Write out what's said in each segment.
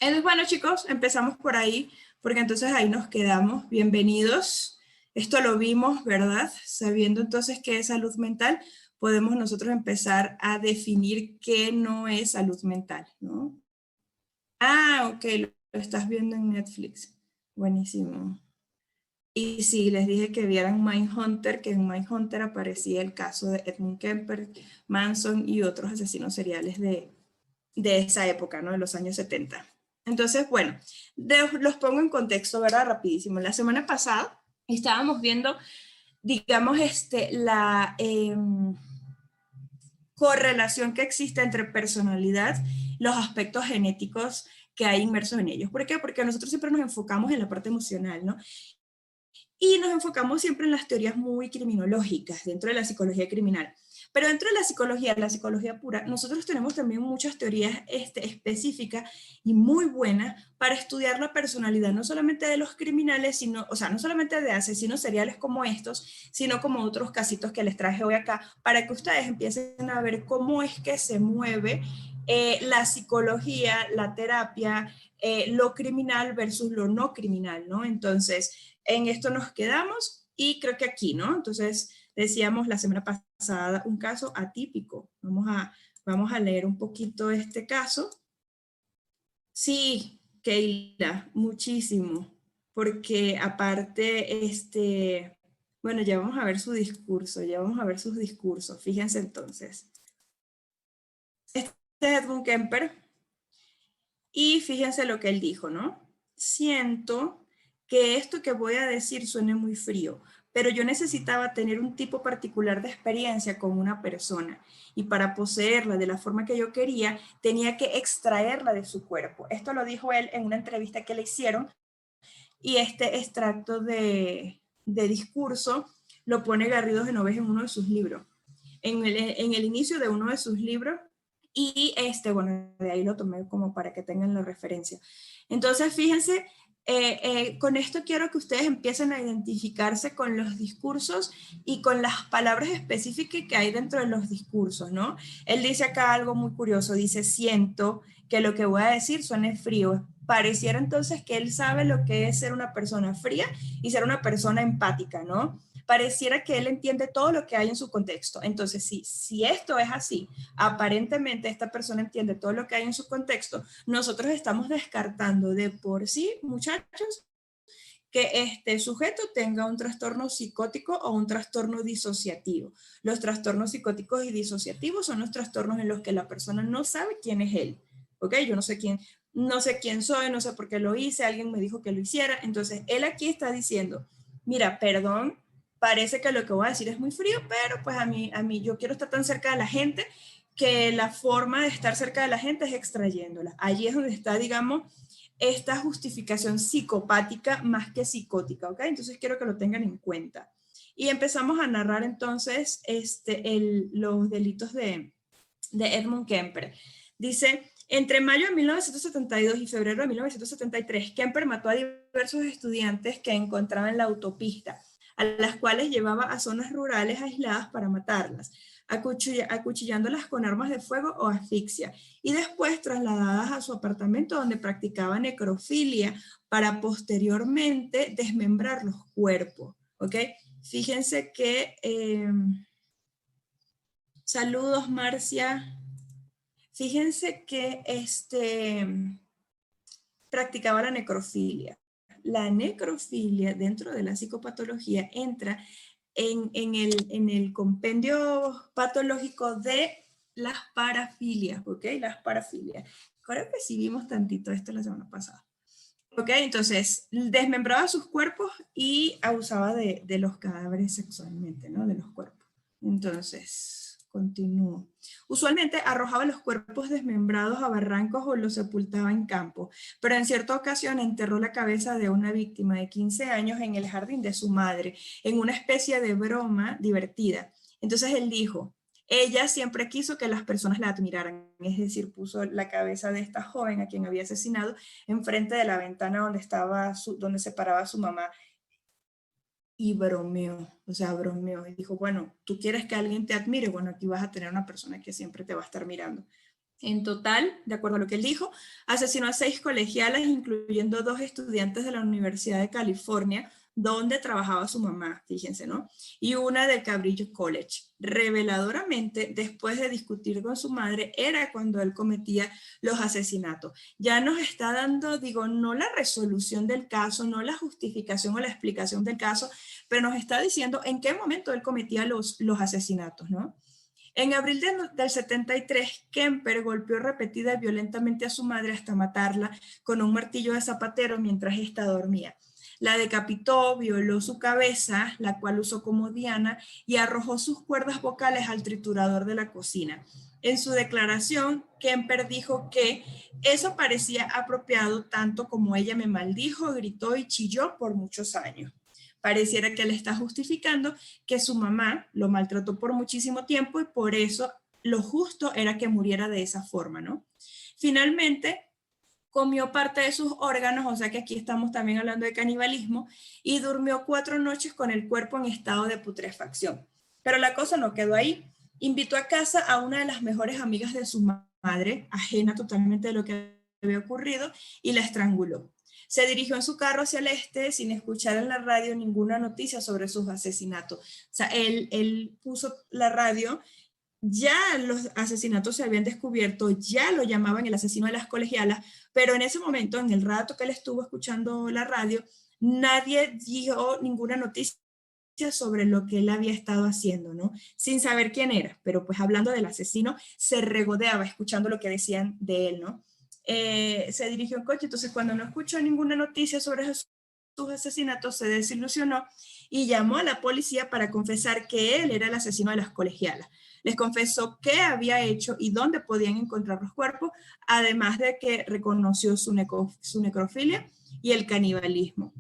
Entonces, bueno, chicos, empezamos por ahí, porque entonces ahí nos quedamos. Bienvenidos. Esto lo vimos, ¿verdad? Sabiendo entonces qué es salud mental, podemos nosotros empezar a definir qué no es salud mental, ¿no? Ah, ok, lo estás viendo en Netflix. Buenísimo. Y sí, les dije que vieran Mindhunter, que en Mindhunter aparecía el caso de Edmund Kemper, Manson y otros asesinos seriales de esa época, ¿no? De los años 70. Entonces, bueno, los pongo en contexto, ¿verdad? Rapidísimo. La semana pasada estábamos viendo, digamos, la correlación que existe entre personalidad, los aspectos genéticos que hay inmersos en ellos. ¿Por qué? Porque nosotros siempre nos enfocamos en la parte emocional, ¿no? Y nos enfocamos siempre en las teorías muy criminológicas dentro de la psicología criminal. Pero dentro de la psicología pura, nosotros tenemos también muchas teorías específicas y muy buenas para estudiar la personalidad, no solamente de los criminales, sino, o sea, no solamente de asesinos seriales como estos, sino como otros casitos que les traje hoy acá, para que ustedes empiecen a ver cómo es que se mueve la psicología, la terapia, lo criminal versus lo no criminal, ¿no? Entonces, en esto nos quedamos y creo que aquí, ¿no? Entonces, decíamos la semana pasada un caso atípico. Vamos a leer un poquito este caso. Sí, Keila, muchísimo, porque aparte, bueno, ya vamos a ver su discurso, ya vamos a ver sus discursos. Fíjense entonces. Este es Edmund Kemper y fíjense lo que él dijo, ¿no? Siento que esto que voy a decir suene muy frío, pero yo necesitaba tener un tipo particular de experiencia con una persona y para poseerla de la forma que yo quería, tenía que extraerla de su cuerpo. Esto lo dijo él en una entrevista que le hicieron y este extracto de discurso lo pone Garrido Genovés en uno de sus libros. En el inicio de uno de sus libros y bueno, de ahí lo tomé como para que tengan la referencia. Entonces, fíjense, con esto quiero que ustedes empiecen a identificarse con los discursos y con las palabras específicas que hay dentro de los discursos, ¿no? Él dice acá algo muy curioso, dice, siento que lo que voy a decir suene frío. Pareciera entonces que él sabe lo que es ser una persona fría y ser una persona empática, ¿no? Pareciera que él entiende todo lo que hay en su contexto. Entonces, si esto es así, aparentemente esta persona entiende todo lo que hay en su contexto, nosotros estamos descartando de por sí, muchachos, que este sujeto tenga un trastorno psicótico o un trastorno disociativo. Los trastornos psicóticos y disociativos son los trastornos en los que la persona no sabe quién es él. ¿Ok? Yo no sé quién soy, no sé por qué lo hice, alguien me dijo que lo hiciera. Entonces, él aquí está diciendo, mira, perdón, parece que lo que voy a decir es muy frío, pero pues a mí yo quiero estar tan cerca de la gente que la forma de estar cerca de la gente es extrayéndola. Allí es donde está, digamos, esta justificación psicopática más que psicótica, ¿ok? Entonces quiero que lo tengan en cuenta. Y empezamos a narrar entonces los delitos de Edmund Kemper. Dice, entre mayo de 1972 y febrero de 1973, Kemper mató a diversos estudiantes que encontraba en la autopista, a las cuales llevaba a zonas rurales aisladas para matarlas, acuchillándolas con armas de fuego o asfixia, y después trasladadas a su apartamento donde practicaba necrofilia para posteriormente desmembrar los cuerpos. ¿Ok? Fíjense que... saludos, Marcia. Fíjense que practicaba la necrofilia. La necrofilia dentro de la psicopatología entra en el compendio patológico de las parafilias, ¿ok? Las parafilias. Creo que sí vimos tantito esto la semana pasada. ¿Ok? Entonces, desmembraba sus cuerpos y abusaba de los cadáveres sexualmente, ¿no? De los cuerpos. Entonces, continúo. Usualmente arrojaba los cuerpos desmembrados a barrancos o los sepultaba en campo, pero en cierta ocasión enterró la cabeza de una víctima de 15 años en el jardín de su madre, en una especie de broma divertida. Entonces él dijo, ella siempre quiso que las personas la admiraran, es decir, puso la cabeza de esta joven a quien había asesinado enfrente de la ventana donde se paraba su mamá y bromeó, o sea, bromeó y dijo, bueno, ¿tú quieres que alguien te admire? Bueno, aquí vas a tener una persona que siempre te va a estar mirando. En total, de acuerdo a lo que él dijo, asesinó a 6 colegialas, incluyendo 2 estudiantes de la Universidad de California, donde trabajaba su mamá, fíjense, ¿no? Y una del Cabrillo College. Reveladoramente, después de discutir con su madre, era cuando él cometía los asesinatos. Ya nos está dando, digo, no la resolución del caso, no la justificación o la explicación del caso, pero nos está diciendo en qué momento él cometía los asesinatos, ¿no? En abril del 73, Kemper golpeó repetida y violentamente a su madre hasta matarla con un martillo de zapatero mientras ésta dormía. La decapitó, violó su cabeza, la cual usó como diana, y arrojó sus cuerdas vocales al triturador de la cocina. En su declaración, Kemper dijo que eso parecía apropiado tanto como ella me maldijo, gritó y chilló por muchos años. Pareciera que él está justificando que su mamá lo maltrató por muchísimo tiempo y por eso lo justo era que muriera de esa forma, ¿no? Finalmente, comió parte de sus órganos, o sea que aquí estamos también hablando de canibalismo, y durmió 4 noches con el cuerpo en estado de putrefacción. Pero la cosa no quedó ahí. Invitó a casa a una de las mejores amigas de su madre, ajena totalmente de lo que había ocurrido, y la estranguló. Se dirigió en su carro hacia el este sin escuchar en la radio ninguna noticia sobre sus asesinatos. O sea, él puso la radio, ya los asesinatos se habían descubierto, ya lo llamaban el asesino de las colegialas, pero en ese momento, en el rato que él estuvo escuchando la radio, nadie dio ninguna noticia sobre lo que él había estado haciendo, ¿no? Sin saber quién era, pero pues hablando del asesino, se regodeaba escuchando lo que decían de él, ¿no? Se dirigió en coche, entonces cuando no escuchó ninguna noticia sobre sus asesinatos, se desilusionó y llamó a la policía para confesar que él era el asesino de las colegialas. Les confesó qué había hecho y dónde podían encontrar los cuerpos, además de que reconoció su necrofilia y el canibalismo.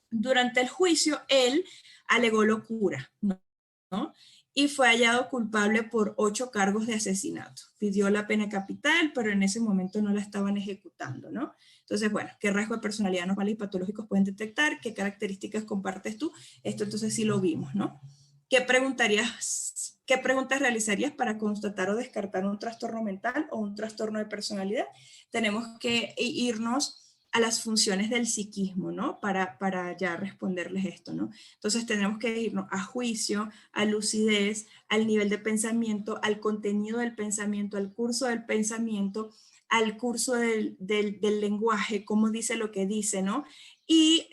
Durante el juicio, él alegó locura, ¿no? Y fue hallado culpable por 8 cargos de asesinato. Pidió la pena capital, pero en ese momento no la estaban ejecutando, ¿no? Entonces, bueno, ¿qué rasgos de personalidad normales y patológicos pueden detectar? ¿Qué características compartes tú? Esto entonces sí lo vimos, ¿no? ¿Qué preguntas realizarías para constatar o descartar un trastorno mental o un trastorno de personalidad? Tenemos que irnos a las funciones del psiquismo, ¿no? Para ya responderles esto, ¿no? Entonces tenemos que irnos a juicio, a lucidez, al nivel de pensamiento, al contenido del pensamiento, al curso del pensamiento, al curso del lenguaje, cómo dice lo que dice, ¿no? Y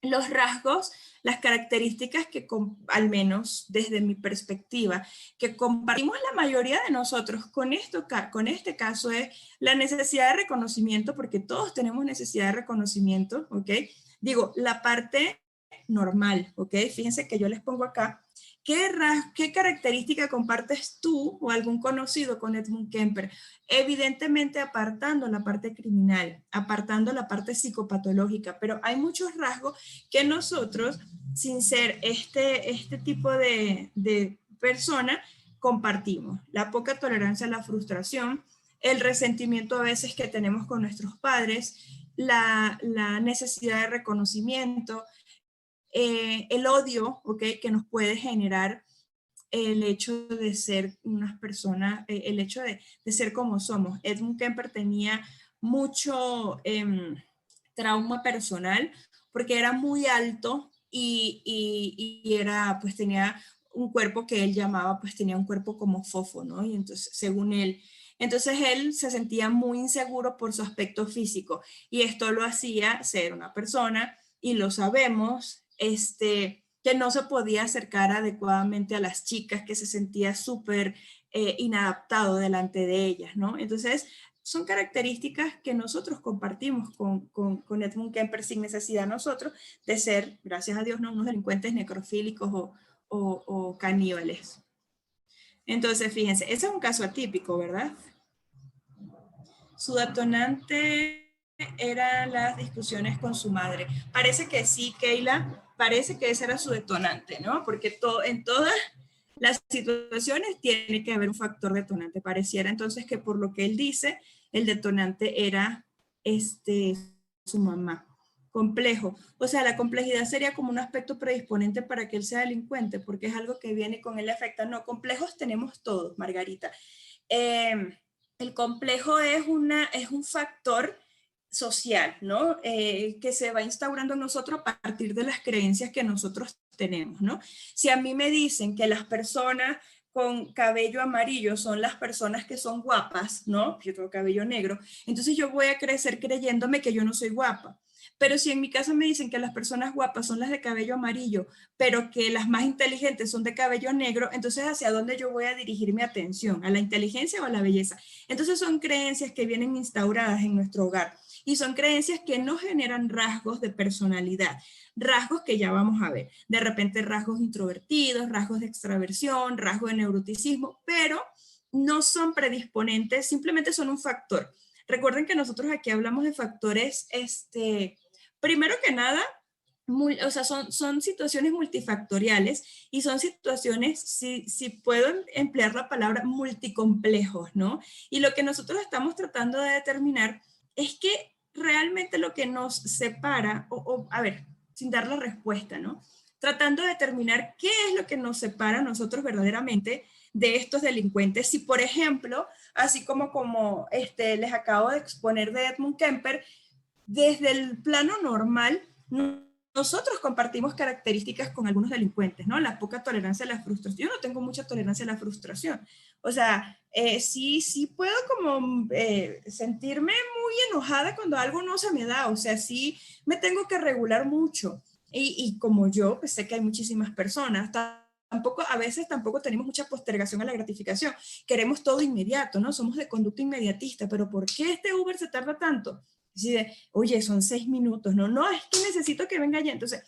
los rasgos, las características que, al menos desde mi perspectiva, que compartimos la mayoría de nosotros con este caso es la necesidad de reconocimiento, porque todos tenemos necesidad de reconocimiento, ¿ok? Digo, la parte normal, ¿ok? Fíjense que yo les pongo acá, ¿qué característica compartes tú o algún conocido con Edmund Kemper? Evidentemente apartando la parte criminal, apartando la parte psicopatológica, pero hay muchos rasgos que nosotros, sin ser este tipo de persona, compartimos. La poca tolerancia a la frustración, el resentimiento a veces que tenemos con nuestros padres, la necesidad de reconocimiento, el odio, ¿okay? Que nos puede generar el hecho de ser unas personas, el hecho de ser como somos. Edmund Kemper tenía mucho trauma personal porque era muy alto y era, pues tenía un cuerpo que él llamaba, pues tenía un cuerpo como fofo, ¿no? Y entonces, según él, entonces él se sentía muy inseguro por su aspecto físico y esto lo hacía ser una persona, y lo sabemos, que no se podía acercar adecuadamente a las chicas, que se sentía súper inadaptado delante de ellas, ¿no? Entonces, son características que nosotros compartimos con Edmund Kemper sin necesidad nosotros de ser, gracias a Dios, no unos delincuentes necrofílicos o caníbales. Entonces, fíjense, ese es un caso atípico, ¿verdad? Su detonante eran las discusiones con su madre. Parece que sí, Keila, parece que ese era su detonante, ¿no? Porque en todas las situaciones tiene que haber un factor detonante. Pareciera entonces que por lo que él dice, el detonante era su mamá. Complejo. O sea, la complejidad sería como un aspecto predisponente para que él sea delincuente, porque es algo que viene con él afecta. No, complejos tenemos todos, Margarita. el complejo es un factor social, ¿no? Que se va instaurando en nosotros a partir de las creencias que nosotros tenemos, ¿no? Si a mí me dicen que las personas con cabello amarillo son las personas que son guapas, ¿no? Yo tengo cabello negro, entonces yo voy a crecer creyéndome que yo no soy guapa. Pero si en mi caso me dicen que las personas guapas son las de cabello amarillo, pero que las más inteligentes son de cabello negro, entonces ¿hacia dónde yo voy a dirigir mi atención? ¿A la inteligencia o a la belleza? Entonces son creencias que vienen instauradas en nuestro hogar y son creencias que no generan rasgos de personalidad, rasgos que ya vamos a ver, de repente rasgos introvertidos, rasgos de extraversión, rasgos de neuroticismo, pero no son predisponentes, simplemente son un factor. Recuerden que nosotros aquí hablamos de factores, primero que nada, o sea, son situaciones multifactoriales y son situaciones, si puedo emplear la palabra, multicomplejos, ¿no? Y lo que nosotros estamos tratando de determinar es que realmente lo que nos separa, a ver, sin dar la respuesta, ¿no? Tratando de determinar qué es lo que nos separa a nosotros verdaderamente de estos delincuentes. Si, por ejemplo, así como les acabo de exponer de Edmund Kemper, desde el plano normal, nosotros compartimos características con algunos delincuentes, ¿no? La poca tolerancia a la frustración. Yo no tengo mucha tolerancia a la frustración. O sea, sí puedo como sentirme muy enojada cuando algo no se me da. O sea, sí me tengo que regular mucho. Y como yo, pues sé que hay muchísimas personas. A veces tampoco tenemos mucha postergación a la gratificación. Queremos todo inmediato, ¿no? Somos de conducta inmediatista. Pero ¿por qué este Uber se tarda tanto? Así de, oye, son 6 minutos, no, es que necesito que venga ya. Entonces,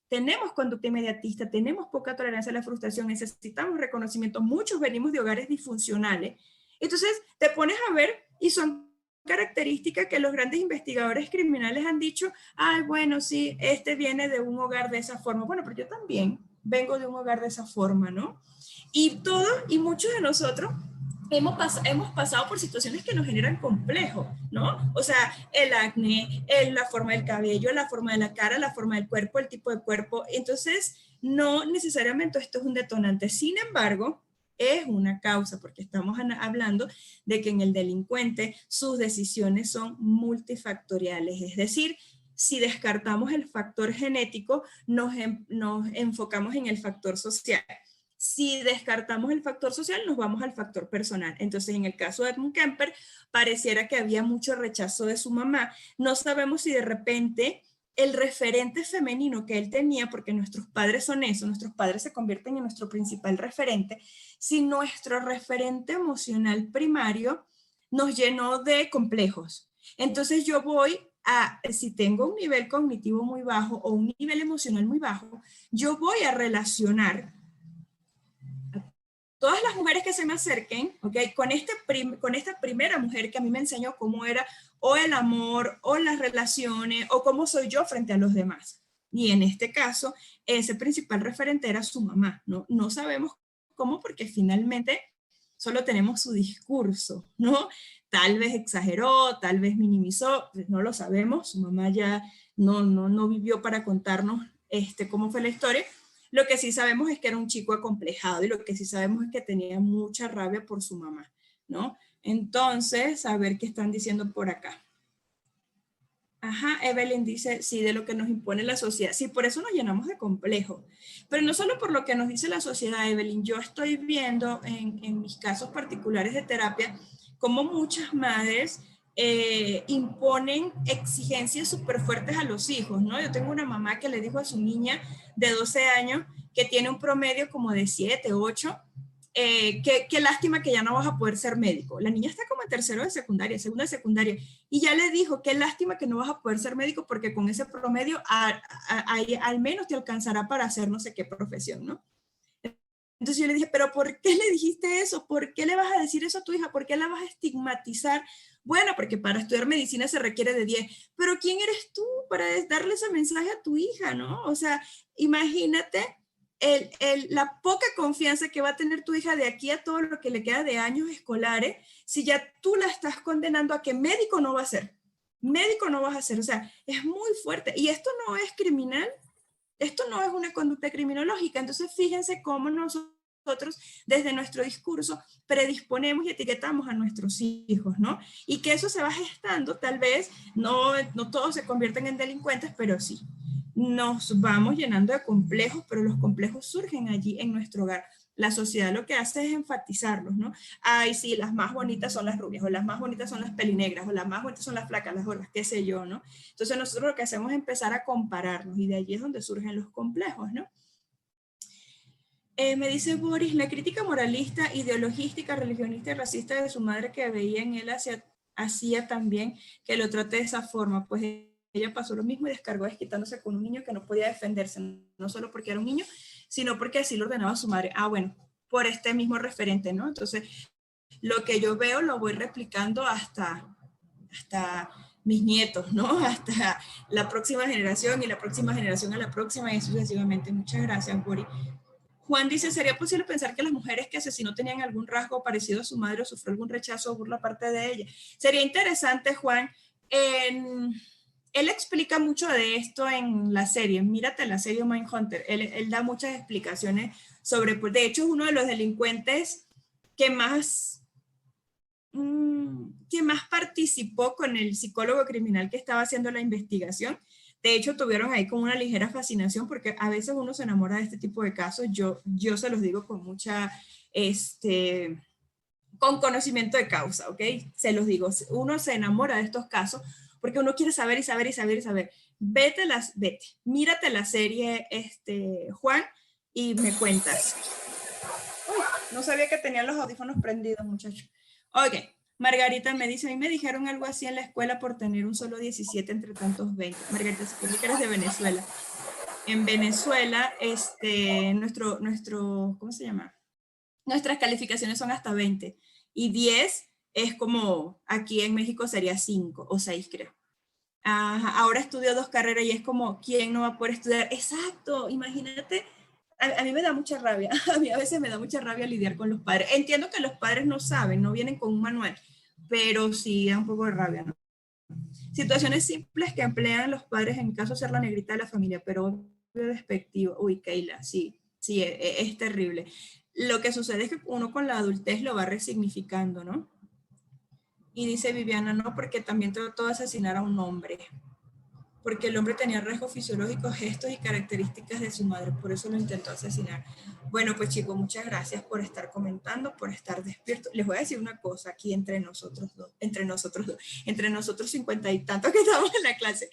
tenemos conducta inmediatista, tenemos poca tolerancia a la frustración, necesitamos reconocimiento, muchos venimos de hogares disfuncionales. Entonces, te pones a ver y son características que los grandes investigadores criminales han dicho, ay, bueno, sí, este viene de un hogar de esa forma. Bueno, pero yo también vengo de un hogar de esa forma, ¿no? Y todos y muchos de nosotros hemos pasado por situaciones que nos generan complejos, ¿no? O sea, el acné, la forma del cabello, la forma de la cara, la forma del cuerpo, el tipo de cuerpo. Entonces, no necesariamente esto es un detonante. Sin embargo, es una causa, porque estamos hablando de que en el delincuente sus decisiones son multifactoriales, es decir, si descartamos el factor genético, nos enfocamos en el factor social. Si descartamos el factor social, nos vamos al factor personal. Entonces, en el caso de Edmund Kemper, pareciera que había mucho rechazo de su mamá. No sabemos si de repente el referente femenino que él tenía, porque nuestros padres son eso, nuestros padres se convierten en nuestro principal referente, si nuestro referente emocional primario nos llenó de complejos. Entonces yo voy si tengo un nivel cognitivo muy bajo o un nivel emocional muy bajo, yo voy a relacionar todas las mujeres que se me acerquen, ¿okay? Con esta primera mujer que a mí me enseñó cómo era o el amor o las relaciones o cómo soy yo frente a los demás. Y en este caso, ese principal referente era su mamá, ¿no? No sabemos cómo porque finalmente solo tenemos su discurso, ¿no? Tal vez exageró, tal vez minimizó, pues no lo sabemos, su mamá ya no vivió para contarnos cómo fue la historia. Lo que sí sabemos es que era un chico acomplejado y lo que sí sabemos es que tenía mucha rabia por su mamá, ¿no? Entonces, a ver qué están diciendo por acá. Ajá, Evelyn dice, sí, de lo que nos impone la sociedad. Sí, por eso nos llenamos de complejo. Pero no solo por lo que nos dice la sociedad, Evelyn. Yo estoy viendo en mis casos particulares de terapia cómo muchas madres imponen exigencias súper fuertes a los hijos, ¿no? Yo tengo una mamá que le dijo a su niña de 12 años que tiene un promedio como de 7, 8, qué lástima que ya no vas a poder ser médico. La niña está como en tercero de secundaria, segunda de secundaria, y ya le dijo, qué lástima que no vas a poder ser médico porque con ese promedio al menos te alcanzará para hacer no sé qué profesión, ¿no? Entonces yo le dije, pero ¿por qué le dijiste eso? ¿Por qué le vas a decir eso a tu hija? ¿Por qué la vas a estigmatizar? Bueno, porque para estudiar medicina se requiere de 10, pero ¿quién eres tú para darle ese mensaje a tu hija, no? O sea, imagínate la poca confianza que va a tener tu hija de aquí a todo lo que le queda de años escolares, si ya tú la estás condenando a que médico no va a ser, médico no vas a ser, o sea, es muy fuerte. Y esto no es criminal, esto no es una conducta criminológica, entonces fíjense cómo nosotros nosotros, desde nuestro discurso, predisponemos y etiquetamos a nuestros hijos, ¿no? Y que eso se va gestando, tal vez no todos se convierten en delincuentes, pero sí. Nos vamos llenando de complejos, pero los complejos surgen allí en nuestro hogar. La sociedad lo que hace es enfatizarlos, ¿no? Ay, sí, las más bonitas son las rubias, o las más bonitas son las pelinegras, o las más bonitas son las flacas, las gordas, qué sé yo, ¿no? Entonces nosotros lo que hacemos es empezar a compararnos, y de allí es donde surgen los complejos, ¿no? Me dice Boris, la crítica moralista, ideologística, religionista y racista de su madre que veía en él hacía también que lo trate de esa forma, pues ella pasó lo mismo y descargó desquitándose con un niño que no podía defenderse, no solo porque era un niño, sino porque así lo ordenaba su madre. Ah, bueno, por este mismo referente, ¿no? Entonces, lo que yo veo lo voy replicando hasta mis nietos, ¿no? Hasta la próxima generación y la próxima generación a la próxima y sucesivamente. Muchas gracias, Boris. Juan dice, ¿sería posible pensar que las mujeres que asesinó tenían algún rasgo parecido a su madre o sufrió algún rechazo o burla parte de ella? Sería interesante, Juan. Él explica mucho de esto en la serie. Mírate la serie Mindhunter. Él da muchas explicaciones sobre, pues, de hecho, es uno de los delincuentes que más participó con el psicólogo criminal que estaba haciendo la investigación. De hecho, tuvieron ahí como una ligera fascinación porque a veces uno se enamora de este tipo de casos. Yo se los digo con mucha, con conocimiento de causa, ¿ok? Se los digo, uno se enamora de estos casos porque uno quiere saber y saber y saber y saber. Vete, mírate la serie, Juan, y me cuentas. Uy, no sabía que tenían los audífonos prendidos, muchachos. Ok, Margarita me dice, a mí me dijeron algo así en la escuela por tener un solo 17 entre tantos 20. Margarita, supone que eres de Venezuela. En Venezuela, ¿cómo se llama? Nuestras calificaciones son hasta 20 y 10 es como aquí en México sería 5 o 6, creo. Ahora estudio 2 carreras y es como, ¿quién no va a poder estudiar? Exacto, imagínate. A mí me da mucha rabia, a mí a veces me da mucha rabia lidiar con los padres. Entiendo que los padres no saben, no vienen con un manual, pero sí da un poco de rabia, ¿no? Situaciones simples que emplean los padres, en caso de ser la negrita de la familia, pero obvio despectivo. Uy, Keila, sí, sí, es terrible. Lo que sucede es que uno con la adultez lo va resignificando, ¿no? Y dice Viviana, no, porque también trató de asesinar a un hombre, porque el hombre tenía rasgos fisiológicos, gestos y características de su madre, por eso lo intentó asesinar. Bueno, pues chicos, muchas gracias por estar comentando, por estar despiertos. Les voy a decir una cosa aquí entre nosotros 50 y tantos que estamos en la clase.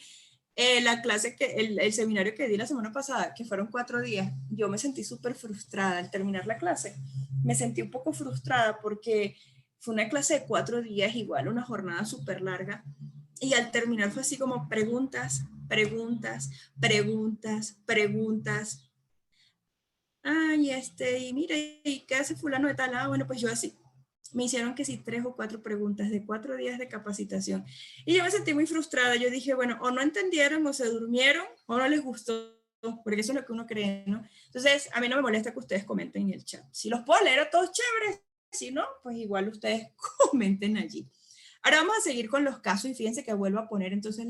El seminario que di la semana pasada, que fueron 4 días, yo me sentí súper frustrada al terminar la clase. Me sentí un poco frustrada porque fue una clase de 4 días, igual, una jornada súper larga. Y al terminar fue así como preguntas, preguntas, preguntas, preguntas. Ay, y mire, ¿y qué hace fulano de tal? Bueno, pues yo así. Me hicieron que sí 3 o 4 preguntas de 4 días de capacitación. Y yo me sentí muy frustrada. Yo dije, bueno, o no entendieron, o se durmieron, o no les gustó, porque eso es lo que uno cree, ¿no? Entonces, a mí no me molesta que ustedes comenten en el chat. Si los puedo leer a todos, chéveres. Si no, pues igual ustedes comenten allí. Ahora vamos a seguir con los casos y fíjense que vuelvo a poner entonces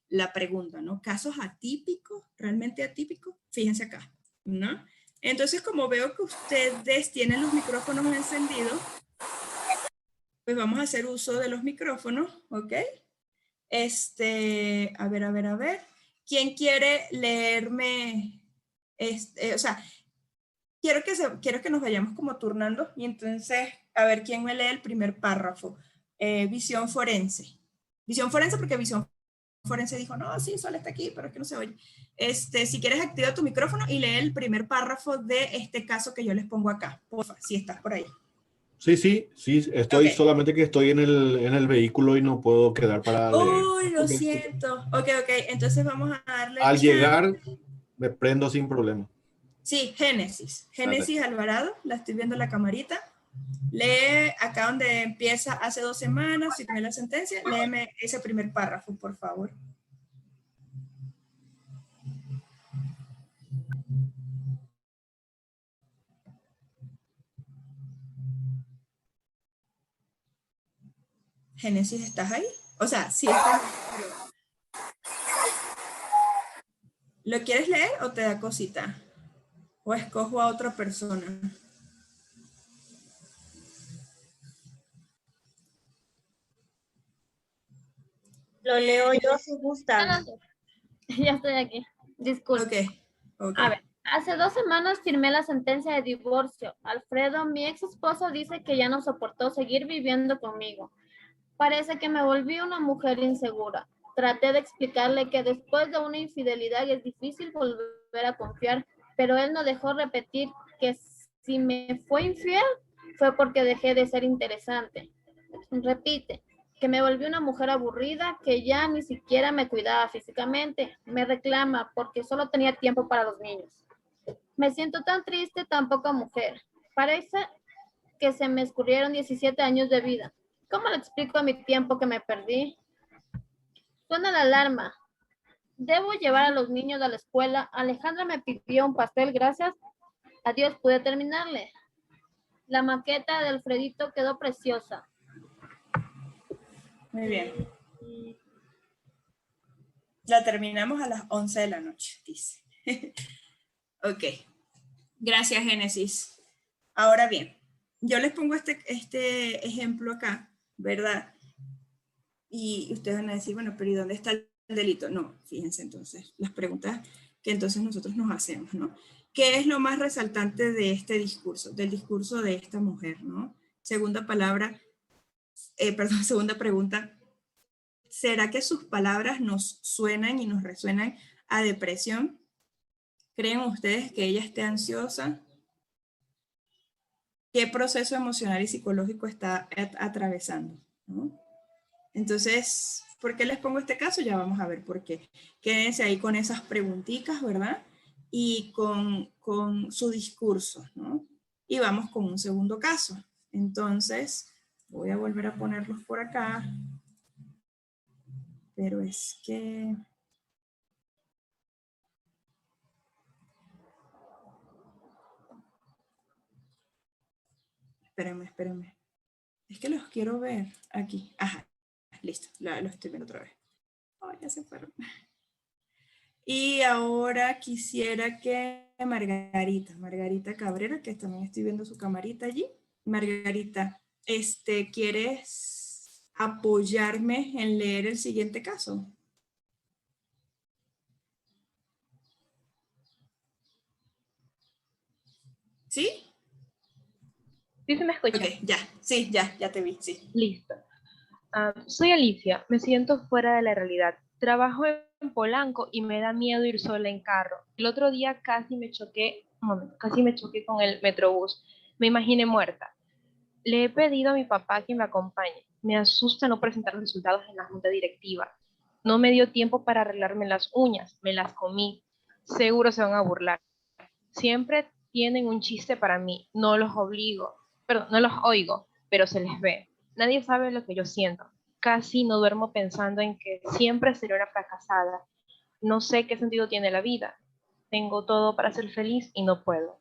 la pregunta, ¿no? Casos atípicos, realmente atípicos, fíjense acá, ¿no? Entonces, como veo que ustedes tienen los micrófonos encendidos, pues vamos a hacer uso de los micrófonos, ¿ok? A ver. ¿Quién quiere leerme? O sea, quiero que nos vayamos como turnando y entonces, a ver quién me lee el primer párrafo. Visión forense. Visión forense porque visión forense dijo, no, sí, Sol está aquí, pero es que no se oye. Si quieres, activa tu micrófono y lee el primer párrafo de este caso que yo les pongo acá, porfa, si estás por ahí. Sí, estoy, Okay. solamente que estoy en el vehículo y no puedo quedar para leer. Uy, lo siento. Ok, entonces vamos a darle Al chance. llegar, me prendo sin problema. Sí, Génesis. Génesis Perfecto. Alvarado, la estoy viendo en la camarita. Lee acá donde empieza hace 2 semanas, firmé la sentencia, léeme ese primer párrafo, por favor. Génesis, ¿estás ahí? O sea, sí estás ahí, pero ¿lo quieres leer o te da cosita? ¿O escojo a otra persona? Lo leo yo si No, gustan. no, ya estoy aquí. Disculpe. Ok. A ver, hace 2 semanas firmé la sentencia de divorcio. Alfredo, mi ex esposo, dice que ya no soportó seguir viviendo conmigo. Parece que me volví una mujer insegura. Traté de explicarle que después de una infidelidad es difícil volver a confiar, pero él no dejó repetir que si me fue infiel fue porque dejé de ser interesante. Repite, que me volví una mujer aburrida, que ya ni siquiera me cuidaba físicamente. Me reclama porque solo tenía tiempo para los niños. Me siento tan triste, tan poca mujer. Parece que se me escurrieron 17 años de vida. ¿Cómo le explico a mi tiempo que me perdí? Suena la alarma. Debo llevar a los niños a la escuela. Alejandra me pidió un pastel, gracias a Dios pude terminarle. La maqueta de Alfredito quedó preciosa. Muy bien. La terminamos a las 11 de la noche, dice. Ok. Gracias, Génesis. Ahora bien, yo les pongo este ejemplo acá, ¿verdad? Y ustedes van a decir, bueno, pero ¿y dónde está el delito? No, fíjense entonces, las preguntas que entonces nosotros nos hacemos, ¿no? ¿Qué es lo más resaltante de este discurso, del discurso de esta mujer, ¿no? Segunda pregunta, ¿será que sus palabras nos suenan y nos resuenan a depresión? ¿Creen ustedes que ella esté ansiosa? ¿Qué proceso emocional y psicológico está atravesando? ¿No? Entonces, ¿por qué les pongo este caso? Ya vamos a ver por qué. Quédense ahí con esas preguntitas, ¿verdad? Y con su discurso, ¿no? Y vamos con un segundo caso. Entonces, voy a volver a ponerlos por acá. Pero es que... Espérenme. Es que los quiero ver aquí. Ajá, listo, los estoy viendo otra vez. Oh, ya se fueron. Y ahora quisiera que Margarita Cabrera, que también estoy viendo su camarita allí. Margarita, ¿quieres apoyarme en leer el siguiente caso? ¿Sí? ¿Sí se me escucha? Ok, ya, sí, ya te vi, sí. Listo. Soy Alicia, me siento fuera de la realidad. Trabajo en Polanco y me da miedo ir sola en carro. El otro día casi me choqué con el Metrobús. Me imaginé muerta. Le he pedido a mi papá que me acompañe. Me asusta no presentar los resultados en la junta directiva. No me dio tiempo para arreglarme las uñas, me las comí. Seguro se van a burlar. Siempre tienen un chiste para mí, no los oigo, pero se les ve. Nadie sabe lo que yo siento. Casi no duermo pensando en que siempre seré una fracasada. No sé qué sentido tiene la vida. Tengo todo para ser feliz y no puedo.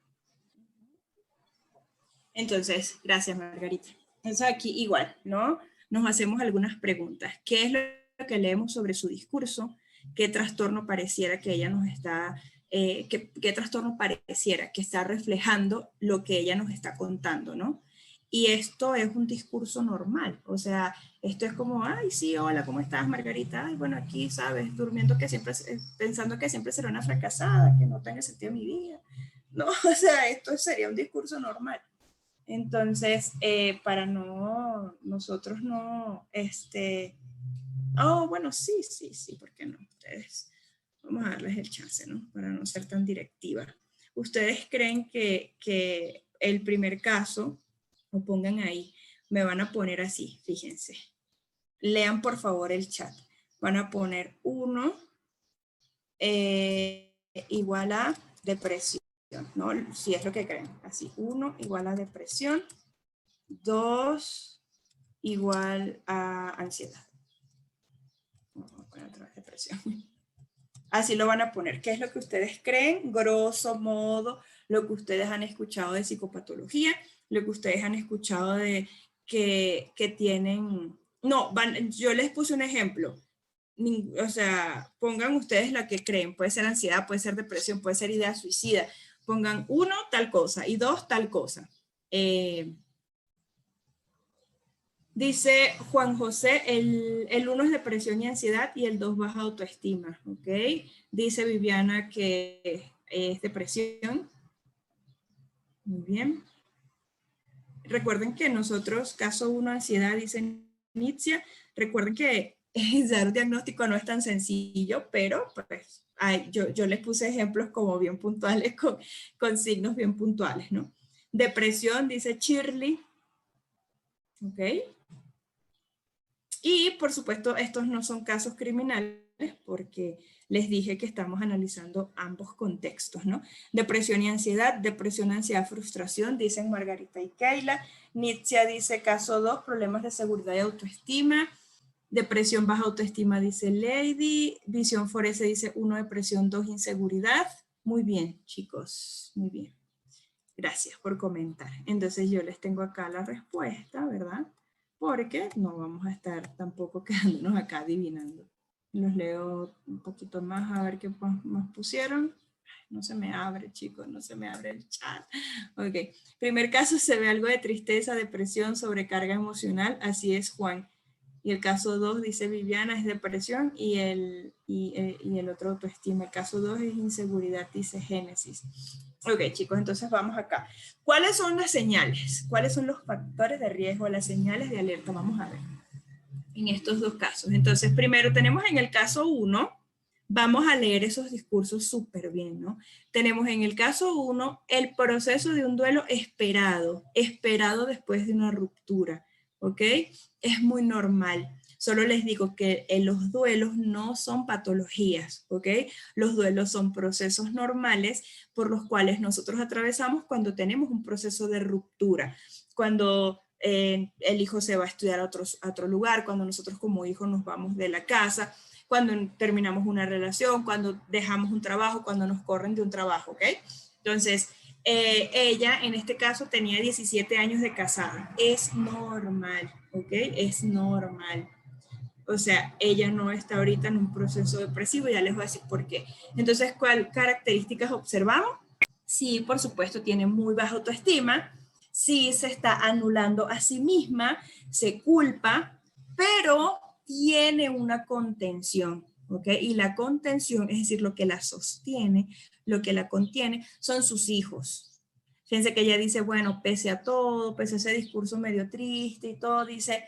Entonces, gracias Margarita. Entonces aquí igual, ¿no? Nos hacemos algunas preguntas. ¿Qué es lo que leemos sobre su discurso? ¿Qué trastorno pareciera que ella nos está, qué trastorno pareciera que está reflejando lo que ella nos está contando, ¿no? Y esto es un discurso normal, o sea, esto es como, ay, sí, hola, ¿cómo estás, Margarita? Ay, bueno, aquí, ¿sabes? Durmiendo que siempre, pensando que siempre será una fracasada, que no tenga sentido mi vida. No, o sea, esto sería un discurso normal. Entonces, para nosotros no, bueno, sí, ¿por qué no? Ustedes, vamos a darles el chance, ¿no? Para no ser tan directiva. ¿Ustedes creen que el primer caso, lo pongan ahí, me van a poner así, fíjense. Lean por favor el chat. Van a poner 1 igual a depresión, ¿no? Si es lo que creen. Así, 1 igual a depresión. 2 igual a ansiedad. Vamos a poner otra vez depresión. Así lo van a poner. ¿Qué es lo que ustedes creen? Grosso modo, lo que ustedes han escuchado de psicopatología, lo que ustedes han escuchado de que tienen... No, yo les puse un ejemplo. O sea, pongan ustedes la que creen. Puede ser ansiedad, puede ser depresión, puede ser idea suicida. Pongan 1 tal cosa y 2 tal cosa. Dice Juan José, el 1 es depresión y ansiedad y el 2 baja autoestima, ¿ok? Dice Viviana que es depresión. Muy bien. Recuerden que nosotros, caso 1, ansiedad, dice Nitzia, recuerden que dar diagnóstico no es tan sencillo, pero pues yo les puse ejemplos como bien puntuales, con signos bien puntuales, ¿no? Depresión, dice Shirley, ¿ok? Y por supuesto, estos no son casos criminales porque les dije que estamos analizando ambos contextos, ¿no? Depresión y ansiedad, frustración, dicen Margarita y Keila. Nitzia dice caso 2, problemas de seguridad y autoestima. Depresión baja autoestima, dice Lady. Visión Forese dice 1, depresión, 2, inseguridad. Muy bien, chicos, muy bien. Gracias por comentar. Entonces yo les tengo acá la respuesta, ¿verdad? Porque no vamos a estar tampoco quedándonos acá adivinando. Los leo un poquito más a ver qué más pusieron. No se me abre, chicos, no se me abre el chat. Ok. Primer caso, se ve algo de tristeza, depresión, sobrecarga emocional. Así es, Juan. Y el caso 2, dice Viviana, es depresión y el otro autoestima. El caso 2 es inseguridad, dice Génesis. Ok, chicos, entonces vamos acá. ¿Cuáles son las señales? ¿Cuáles son los factores de riesgo, las señales de alerta? Vamos a ver en estos dos casos. Entonces, primero tenemos en el caso 1, vamos a leer esos discursos súper bien, ¿no? Tenemos en el caso 1 el proceso de un duelo esperado después de una ruptura, ¿ok? Es muy normal. Solo les digo que los duelos no son patologías, ¿ok? Los duelos son procesos normales por los cuales nosotros atravesamos cuando tenemos un proceso de ruptura, cuando el hijo se va a estudiar a otro lugar, cuando nosotros como hijos nos vamos de la casa, cuando terminamos una relación, cuando dejamos un trabajo, cuando nos corren de un trabajo, ¿ok? Entonces, ella en este caso tenía 17 años de casada. Es normal, ¿ok? Es normal. O sea, ella no está ahorita en un proceso depresivo, ya les voy a decir por qué. Entonces, ¿cuál características observamos? Sí, por supuesto, tiene muy baja autoestima, sí se está anulando a sí misma, se culpa, pero tiene una contención, ¿ok? Y la contención, es decir, lo que la sostiene, lo que la contiene, son sus hijos. Fíjense que ella dice, bueno, pese a todo, pese a ese discurso medio triste y todo, dice,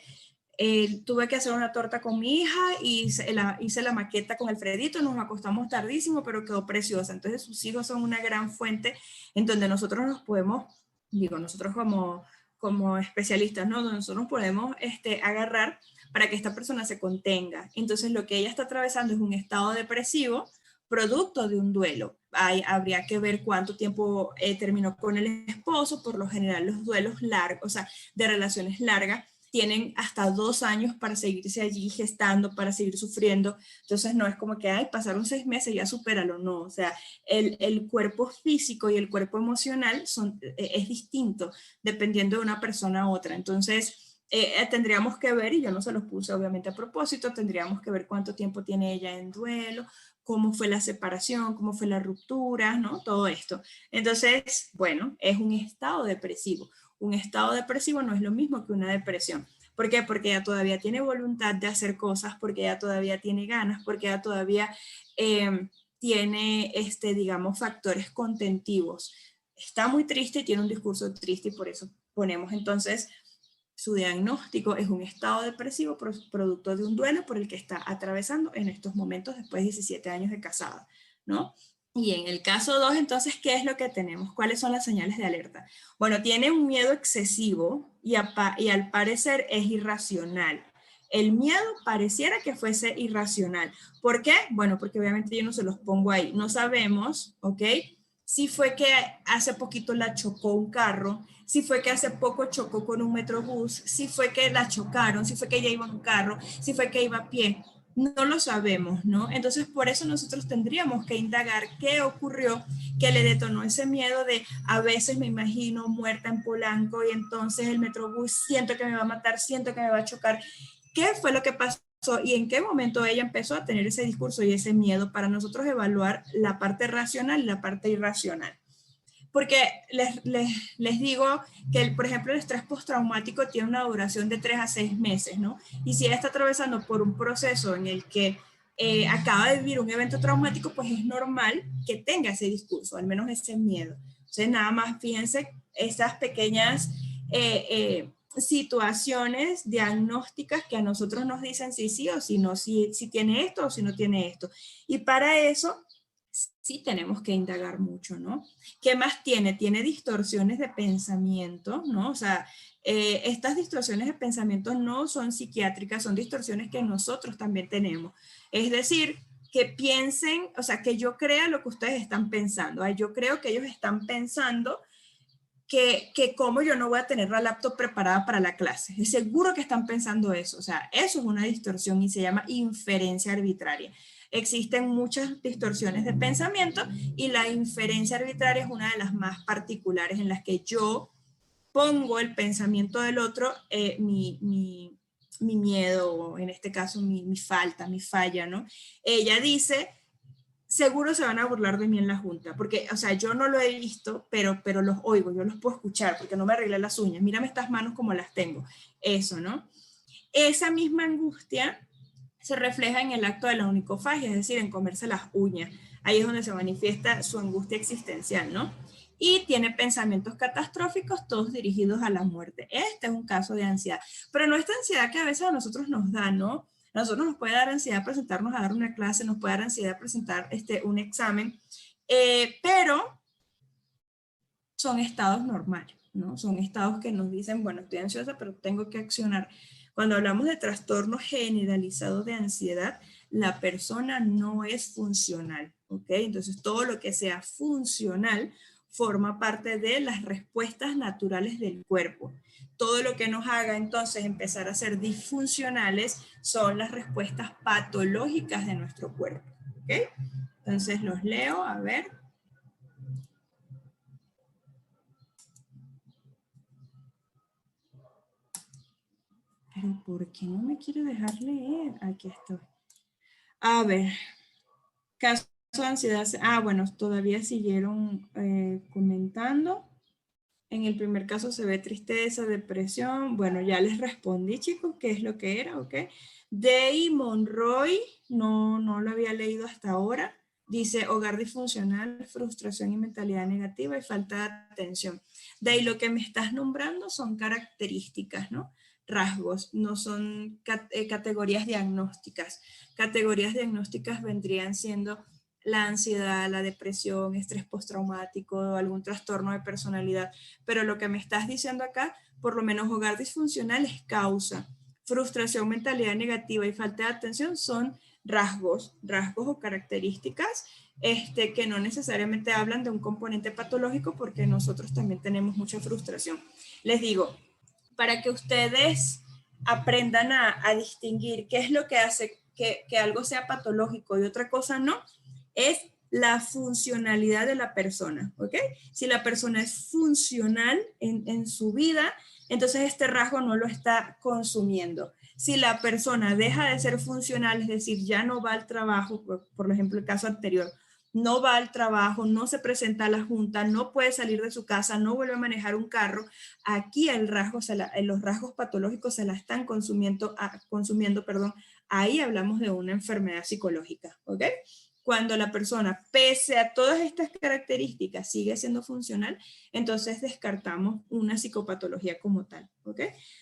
tuve que hacer una torta con mi hija y hice la maqueta con Alfredito, nos acostamos tardísimo, pero quedó preciosa. Entonces sus hijos son una gran fuente en donde nosotros nos podemos, digo, nosotros como especialistas, ¿no? Donde nosotros nos podemos agarrar para que esta persona se contenga. Entonces lo que ella está atravesando es un estado depresivo producto de un duelo. Habría que ver cuánto tiempo terminó con el esposo. Por lo general los duelos largos, o sea, de relaciones largas, tienen hasta 2 años para seguirse allí gestando, para seguir sufriendo. Entonces no es como que, ay, pasaron 6 meses, ya supéralo, no. O sea, el cuerpo físico y el cuerpo emocional es distinto dependiendo de una persona a otra. Entonces tendríamos que ver, y yo no se los puse obviamente a propósito, tendríamos que ver cuánto tiempo tiene ella en duelo, cómo fue la separación, cómo fue la ruptura, ¿no? Todo esto. Entonces, bueno, es un estado depresivo. Un estado depresivo no es lo mismo que una depresión. ¿Por qué? Porque ella todavía tiene voluntad de hacer cosas, porque ella todavía tiene ganas, porque ella todavía tiene, digamos, factores contentivos. Está muy triste y tiene un discurso triste y por eso ponemos entonces su diagnóstico es un estado depresivo producto de un duelo por el que está atravesando en estos momentos después de 17 años de casada, ¿no? Y en el caso 2, entonces, ¿qué es lo que tenemos? ¿Cuáles son las señales de alerta? Bueno, tiene un miedo excesivo y al parecer es irracional. El miedo pareciera que fuese irracional. ¿Por qué? Bueno, porque obviamente yo no se los pongo ahí. No sabemos, ¿ok? Si fue que hace poquito la chocó un carro, si fue que hace poco chocó con un metrobús, si fue que la chocaron, si fue que ella iba en un carro, si fue que iba a pie. No lo sabemos, ¿no? Entonces, por eso nosotros tendríamos que indagar qué ocurrió que le detonó ese miedo de, a veces me imagino muerta en Polanco y entonces el metrobús siento que me va a matar, siento que me va a chocar. ¿Qué fue lo que pasó y en qué momento ella empezó a tener ese discurso y ese miedo para nosotros evaluar la parte racional y la parte irracional? porque les digo que, por ejemplo, el estrés postraumático tiene una duración de 3 a 6 meses, ¿no? Y si ella está atravesando por un proceso en el que acaba de vivir un evento traumático, pues es normal que tenga ese discurso, al menos ese miedo. Entonces, nada más fíjense esas pequeñas situaciones diagnósticas que a nosotros nos dicen si sí o si no, si tiene esto o si no tiene esto. Y para eso sí tenemos que indagar mucho, ¿no? ¿Qué más tiene? Tiene distorsiones de pensamiento, ¿no? O sea, estas distorsiones de pensamiento no son psiquiátricas, son distorsiones que nosotros también tenemos. Es decir, que piensen, o sea, que yo crea lo que ustedes están pensando. Ay, yo creo que ellos están pensando que como yo no voy a tener la laptop preparada para la clase. Es seguro que están pensando eso. O sea, eso es una distorsión y se llama inferencia arbitraria. Existen muchas distorsiones de pensamiento y la inferencia arbitraria es una de las más particulares en las que yo pongo el pensamiento del otro, mi miedo, en este caso mi falta, mi falla, ¿no? Ella dice, seguro se van a burlar de mí en la junta, porque, o sea, yo no lo he visto, pero los oigo, yo los puedo escuchar, porque no me arreglé las uñas, mírame estas manos como las tengo, eso, ¿no? Esa misma angustia se refleja en el acto de la onicofagia, es decir, en comerse las uñas, ahí es donde se manifiesta su angustia existencial, ¿no? Y tiene pensamientos catastróficos, todos dirigidos a la muerte. Este es un caso de ansiedad, pero no esta ansiedad que a veces a nosotros nos da, ¿no? A nosotros nos puede dar ansiedad presentarnos a dar una clase, nos puede dar ansiedad presentar un examen, pero son estados normales, ¿no? Son estados que nos dicen, bueno, estoy ansiosa, pero tengo que accionar. Cuando hablamos de trastorno generalizado de ansiedad, la persona no es funcional, ¿ok? Entonces, todo lo que sea funcional forma parte de las respuestas naturales del cuerpo. Todo lo que nos haga entonces empezar a ser disfuncionales son las respuestas patológicas de nuestro cuerpo, ¿ok? Entonces los leo, a ver. Pero ¿por qué no me quiere dejar leer? Aquí estoy. A ver, caso de ansiedad. Bueno, todavía siguieron comentando. En el primer caso se ve tristeza, depresión. Bueno, ya les respondí, chicos, qué es lo que era, ¿ok? Day Monroy, no lo había leído hasta ahora. Dice hogar disfuncional, frustración y mentalidad negativa y falta de atención. De ahí lo que me estás nombrando son características, ¿no? Rasgos, no son categorías diagnósticas. Categorías diagnósticas vendrían siendo la ansiedad, la depresión, estrés postraumático, algún trastorno de personalidad. Pero lo que me estás diciendo acá, por lo menos hogar disfuncional es causa. Frustración, mentalidad negativa y falta de atención son rasgos o características que no necesariamente hablan de un componente patológico porque nosotros también tenemos mucha frustración. Les digo, para que ustedes aprendan a distinguir qué es lo que hace que algo sea patológico y otra cosa no, es la funcionalidad de la persona, ¿ok? Si la persona es funcional en su vida, entonces este rasgo no lo está consumiendo. Si la persona deja de ser funcional, es decir, ya no va al trabajo, por ejemplo, el caso anterior, no va al trabajo, no se presenta a la junta, no puede salir de su casa, no vuelve a manejar un carro, aquí los rasgos patológicos se la están consumiendo, ahí hablamos de una enfermedad psicológica, ¿ok? Cuando la persona, pese a todas estas características, sigue siendo funcional, entonces descartamos una psicopatología como tal, ¿ok?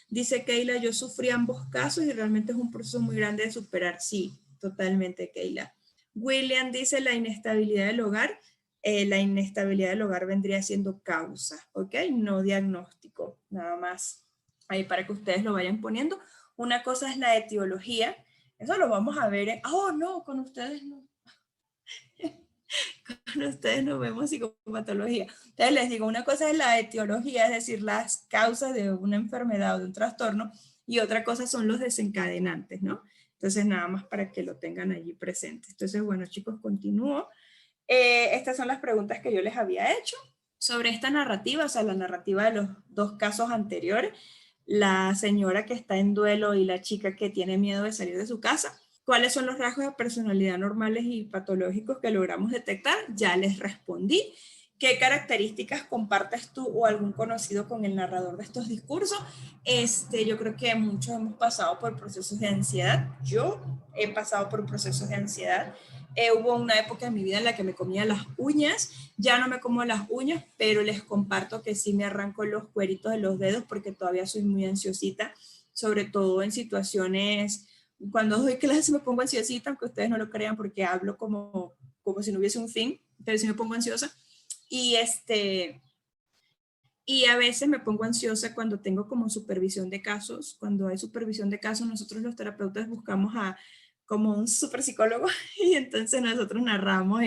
Dice Keila, yo sufrí ambos casos y realmente es un proceso muy grande de superar. Sí, totalmente, Keila. William dice la inestabilidad del hogar. La inestabilidad del hogar vendría siendo causa, ¿ok? No diagnóstico, nada más. Ahí para que ustedes lo vayan poniendo. Una cosa es la etiología. Eso lo vamos a ver. No, con ustedes no. Con ustedes no vemos psicopatología. Entonces les digo, una cosa es la etiología, es decir, las causas de una enfermedad o de un trastorno, y otra cosa son los desencadenantes, ¿no? Entonces nada más para que lo tengan allí presente. Entonces, bueno, chicos, continúo. Estas son las preguntas que yo les había hecho sobre esta narrativa, o sea, la narrativa de los dos casos anteriores, la señora que está en duelo y la chica que tiene miedo de salir de su casa. ¿Cuáles son los rasgos de personalidad normales y patológicos que logramos detectar? Ya les respondí. ¿Qué características compartes tú o algún conocido con el narrador de estos discursos? Yo creo que muchos hemos pasado por procesos de ansiedad. Yo he pasado por procesos de ansiedad. Hubo una época en mi vida en la que me comía las uñas. Ya no me como las uñas, pero les comparto que sí me arranco los cueritos de los dedos porque todavía soy muy ansiosita, sobre todo en situaciones, cuando doy clases me pongo ansiosita, aunque ustedes no lo crean porque hablo como si no hubiese un fin, pero sí me pongo ansiosa. Y y a veces me pongo ansiosa cuando tengo como supervisión de casos. Cuando hay supervisión de casos, nosotros los terapeutas buscamos a como un super psicólogo y entonces nosotros narramos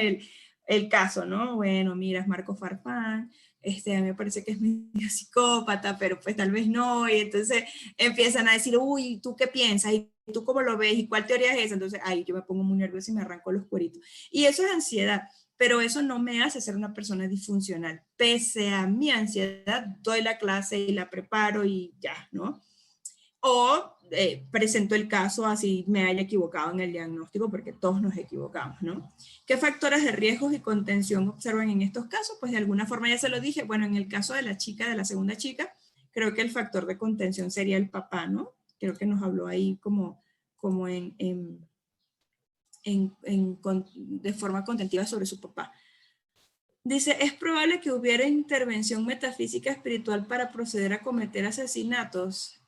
el caso, ¿no? Bueno, mira, es Marco Farfán, a mí me parece que es medio psicópata, pero pues tal vez no, y entonces empiezan a decir, uy, ¿tú qué piensas? ¿Y tú cómo lo ves? ¿Y cuál teoría es esa? Entonces, ahí yo me pongo muy nerviosa y me arranco los cueritos. Y eso es ansiedad. Pero eso no me hace ser una persona disfuncional. Pese a mi ansiedad, doy la clase y la preparo y ya, ¿no? O presento el caso así me haya equivocado en el diagnóstico, porque todos nos equivocamos, ¿no? ¿Qué factores de riesgos y contención observan en estos casos? Pues de alguna forma ya se lo dije. Bueno, en el caso de la chica, de la segunda chica, creo que el factor de contención sería el papá, ¿no? Creo que nos habló ahí como de forma contentiva sobre su papá. Dice, ¿es probable que hubiera intervención metafísica espiritual para proceder a cometer asesinatos?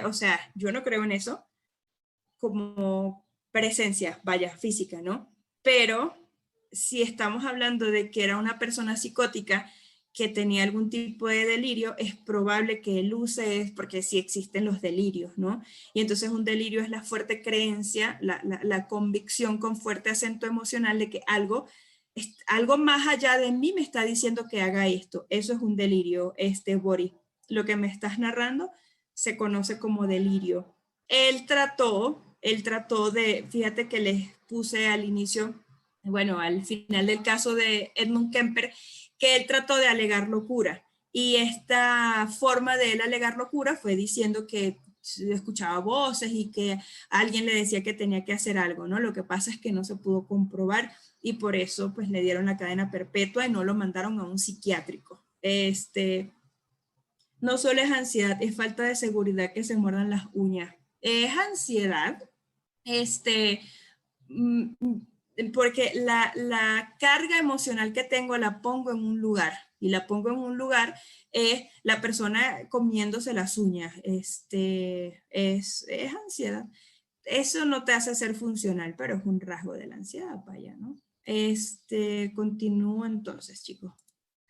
O sea, yo no creo en eso como presencia, vaya, física, ¿no? Pero si estamos hablando de que era una persona psicótica que tenía algún tipo de delirio, es probable que él use, porque sí existen los delirios, ¿no? Y entonces un delirio es la fuerte creencia, la convicción con fuerte acento emocional de que algo más allá de mí me está diciendo que haga esto. Eso es un delirio, Boris. Lo que me estás narrando se conoce como delirio. Él trató de, fíjate que les puse al inicio, bueno, al final del caso de Edmund Kemper, que él trató de alegar locura. Y esta forma de él alegar locura fue diciendo que escuchaba voces y que alguien le decía que tenía que hacer algo, ¿no? Lo que pasa es que no se pudo comprobar y por eso pues le dieron la cadena perpetua y no lo mandaron a un psiquiátrico. No solo es ansiedad, es falta de seguridad que se muerdan las uñas. Es ansiedad, mm, porque la carga emocional que tengo la pongo en un lugar, y la pongo en un lugar es la persona comiéndose las uñas, es ansiedad. Eso no te hace ser funcional, pero es un rasgo de la ansiedad, vaya, ¿no? Continúo entonces, chicos.